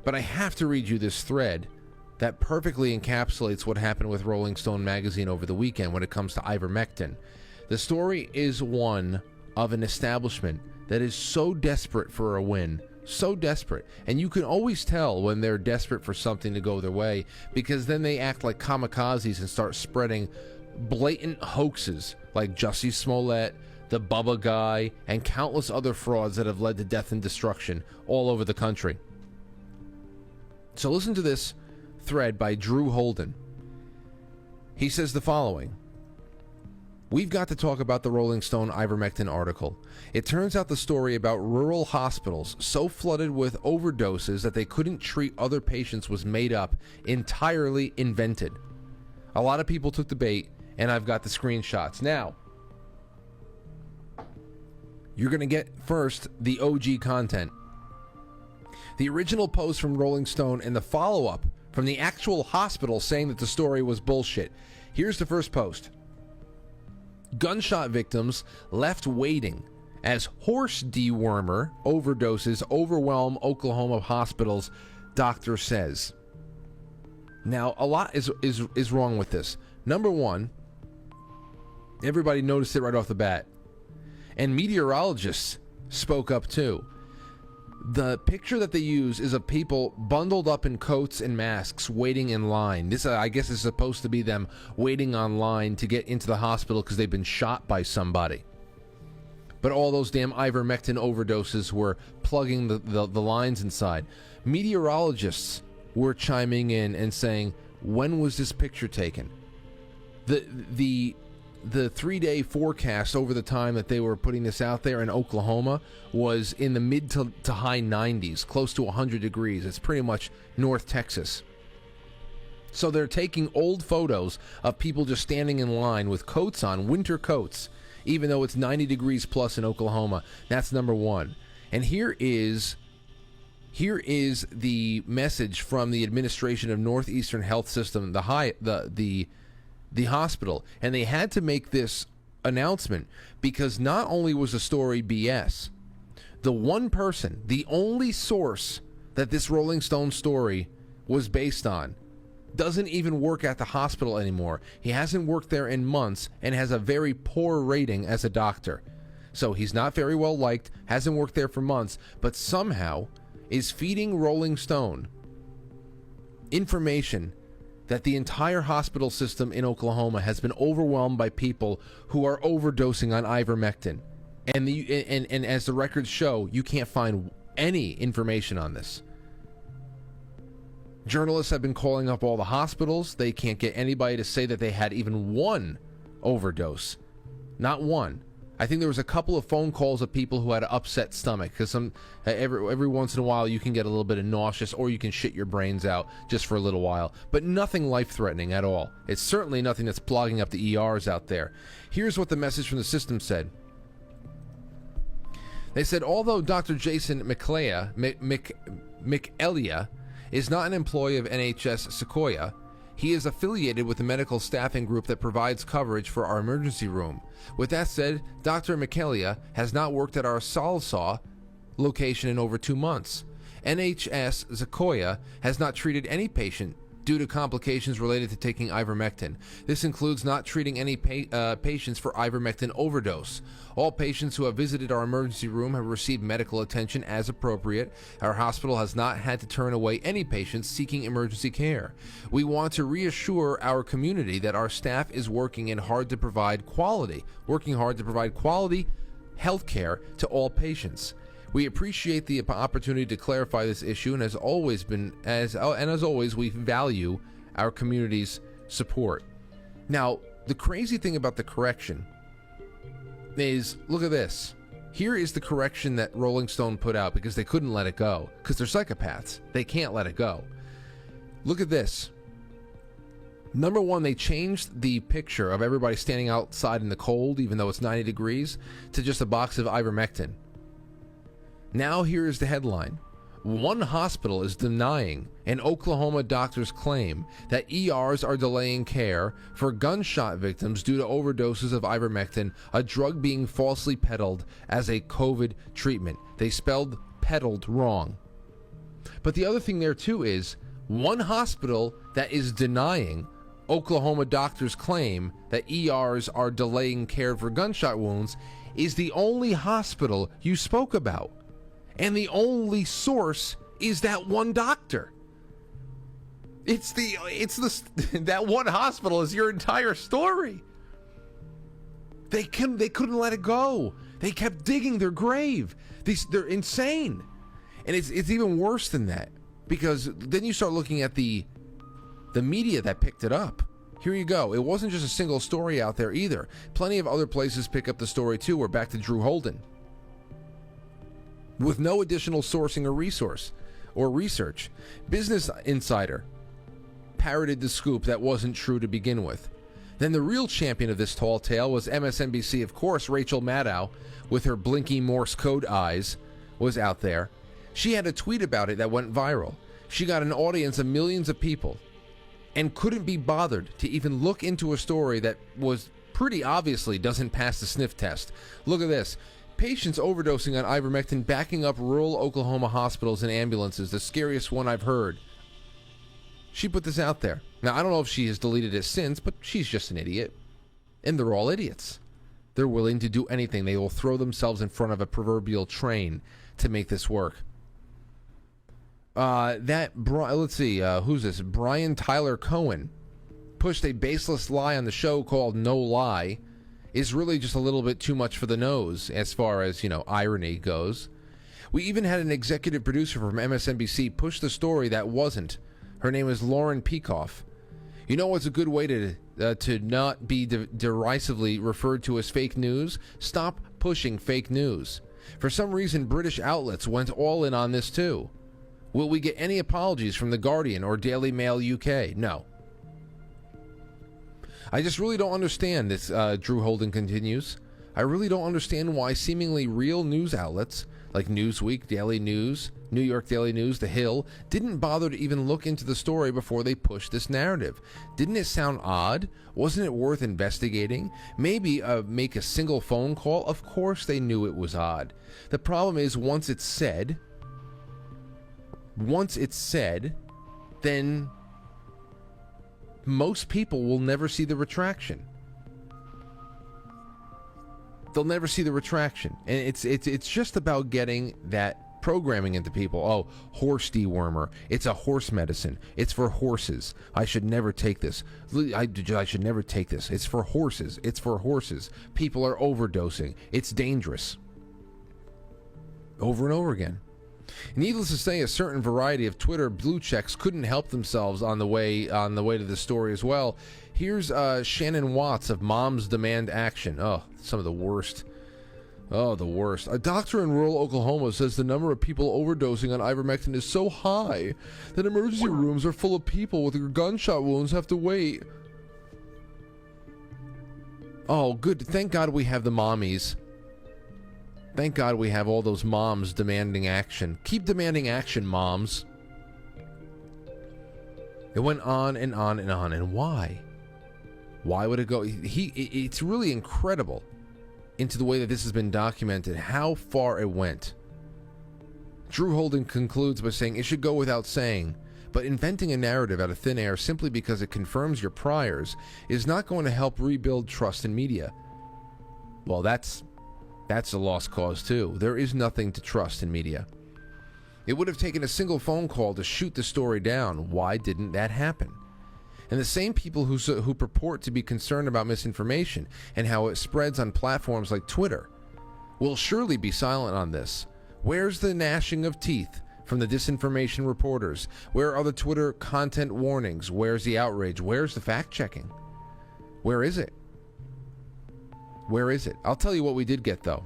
But I have to read you this thread that perfectly encapsulates what happened with Rolling Stone magazine over the weekend when it comes to ivermectin. The story is one of an establishment that is so desperate for a win, so desperate. And you can always tell when they're desperate for something to go their way, because then they act like kamikazes and start spreading blatant hoaxes like Jussie Smollett, the Bubba guy, and countless other frauds that have led to death and destruction all over the country. So listen to this thread by Drew Holden. He says the following: "We've got to talk about the Rolling Stone ivermectin article. It turns out the story about rural hospitals so flooded with overdoses that they couldn't treat other patients was made up, entirely invented. A lot of people took the bait, and I've got the screenshots." Now, you're going to get first the OG content. The original post from Rolling Stone and the follow-up from the actual hospital saying that the story was bullshit. Here's the first post. "Gunshot victims left waiting as horse dewormer overdoses overwhelm Oklahoma hospitals, doctor says." Now, a lot is wrong with this. Number one, everybody noticed it right off the bat. And meteorologists spoke up too. The picture that they use is of people bundled up in coats and masks waiting in line. This, I guess, is supposed to be them waiting online to get into the hospital because they've been shot by somebody. But all those damn ivermectin overdoses were plugging the lines inside. Meteorologists were chiming in and saying, when was this picture taken? The 3-day forecast over the time that they were putting this out there in Oklahoma was in the mid to high 90s, close to 100 degrees. It's pretty much North Texas. So they're taking old photos of people just standing in line with coats on, winter coats, even though it's 90 degrees plus in Oklahoma. That's number one. And here is the message from the administration of Northeastern Health System, the hospital, and they had to make this announcement because not only was the story BS, the one person, the only source that this Rolling Stone story was based on doesn't even work at the hospital anymore. He hasn't worked there in months and has a very poor rating as a doctor. So he's not very well liked, hasn't worked there for months, but somehow is feeding Rolling Stone information that the entire hospital system in Oklahoma has been overwhelmed by people who are overdosing on ivermectin. And as the records show, you can't find any information on this. Journalists have been calling up all the hospitals. They can't get anybody to say that they had even one overdose. Not one. I think there was a couple of phone calls of people who had an upset stomach because every once in a while you can get a little bit of nauseous or you can shit your brains out just for a little while, but nothing life-threatening at all. It's certainly nothing that's clogging up the ERs out there. Here's what the message from the system said. They said, although Dr. Jason McElia is not an employee of NHS Sequoia, he is affiliated with the medical staffing group that provides coverage for our emergency room. With that said, Dr. McElia has not worked at our Salsaw location in over 2 months. NHS Sequoia has not treated any patient due to complications related to taking ivermectin. This includes not treating any patients for ivermectin overdose. All patients who have visited our emergency room have received medical attention as appropriate. Our hospital has not had to turn away any patients seeking emergency care. We want to reassure our community that our staff is working hard to provide quality health care to all patients. We appreciate the opportunity to clarify this issue, and as always, we value our community's support. Now, the crazy thing about the correction is, look at this. Here is the correction that Rolling Stone put out because they couldn't let it go, because they're psychopaths. They can't let it go. Look at this. Number one, they changed the picture of everybody standing outside in the cold, even though it's 90 degrees, to just a box of ivermectin. Now here is the headline. One hospital is denying an Oklahoma doctor's claim that ERs are delaying care for gunshot victims due to overdoses of ivermectin, a drug being falsely peddled as a COVID treatment. They spelled peddled wrong. But the other thing there, too, is one hospital that is denying Oklahoma doctors' claim that ERs are delaying care for gunshot wounds is the only hospital you spoke about. And the only source is that one doctor. That one hospital is your entire story. They couldn't let it go. They kept digging their grave. They're insane. And it's even worse than that, because then you start looking at the media that picked it up. Here you go. It wasn't just a single story out there either. Plenty of other places pick up the story too. We're back to Drew Holden, with no additional sourcing or research. Business Insider parroted the scoop that wasn't true to begin with. Then the real champion of this tall tale was MSNBC, of course. Rachel Maddow, with her blinky Morse code eyes, was out there. She had a tweet about it that went viral. She got an audience of millions of people and couldn't be bothered to even look into a story that was pretty obviously doesn't pass the sniff test. Look at this. Patients overdosing on ivermectin backing up rural Oklahoma hospitals and ambulances. The scariest one I've heard. She put this out there. Now, I don't know if she has deleted it since, but she's just an idiot. And they're all idiots. They're willing to do anything. They will throw themselves in front of a proverbial train to make this work. Let's see, who's this? Brian Tyler Cohen pushed a baseless lie on the show called No Lie. Is really just a little bit too much for the nose as far as, irony goes. We even had an executive producer from MSNBC push the story that wasn't. Her name is Lauren Peikoff. You know what's a good way to not be derisively referred to as fake news? Stop pushing fake news. For some reason, British outlets went all in on this too. Will we get any apologies from The Guardian or Daily Mail UK? No. I just really don't understand this, Drew Holden continues. I really don't understand why seemingly real news outlets like Newsweek, Daily News, New York Daily News, The Hill, didn't bother to even look into the story before they pushed this narrative. Didn't it sound odd? Wasn't it worth investigating? Maybe make a single phone call? Of course they knew it was odd. The problem is once it's said, then most people will never see the retraction. They'll never see the retraction. And it's just about getting that programming into people. Oh, horse dewormer. It's a horse medicine. It's for horses. I should never take this. I should never take this. It's for horses. It's for horses. People are overdosing. It's dangerous. Over and over again. Needless to say, a certain variety of Twitter blue checks couldn't help themselves on the way to the story as well. Here's Shannon Watts of Moms Demand Action. Oh, some of the worst. Oh, the worst. A doctor in rural Oklahoma says the number of people overdosing on ivermectin is so high that emergency rooms are full of people with gunshot wounds have to wait. Oh, good. Thank God we have the mommies. Thank God we have all those moms demanding action. Keep demanding action, moms. It went on and on and on. And why? Why would it go? It's really incredible into the way that this has been documented, how far it went. Drew Holden concludes by saying, it should go without saying, but inventing a narrative out of thin air simply because it confirms your priors is not going to help rebuild trust in media. Well, that's a lost cause too. There is nothing to trust in media. It would have taken a single phone call to shoot the story down. Why didn't that happen? And the same people who purport to be concerned about misinformation and how it spreads on platforms like Twitter will surely be silent on this. Where's the gnashing of teeth from the disinformation reporters? Where are the Twitter content warnings? Where's the outrage? Where's the fact-checking? Where is it? Where is it? I'll tell you what we did get, though.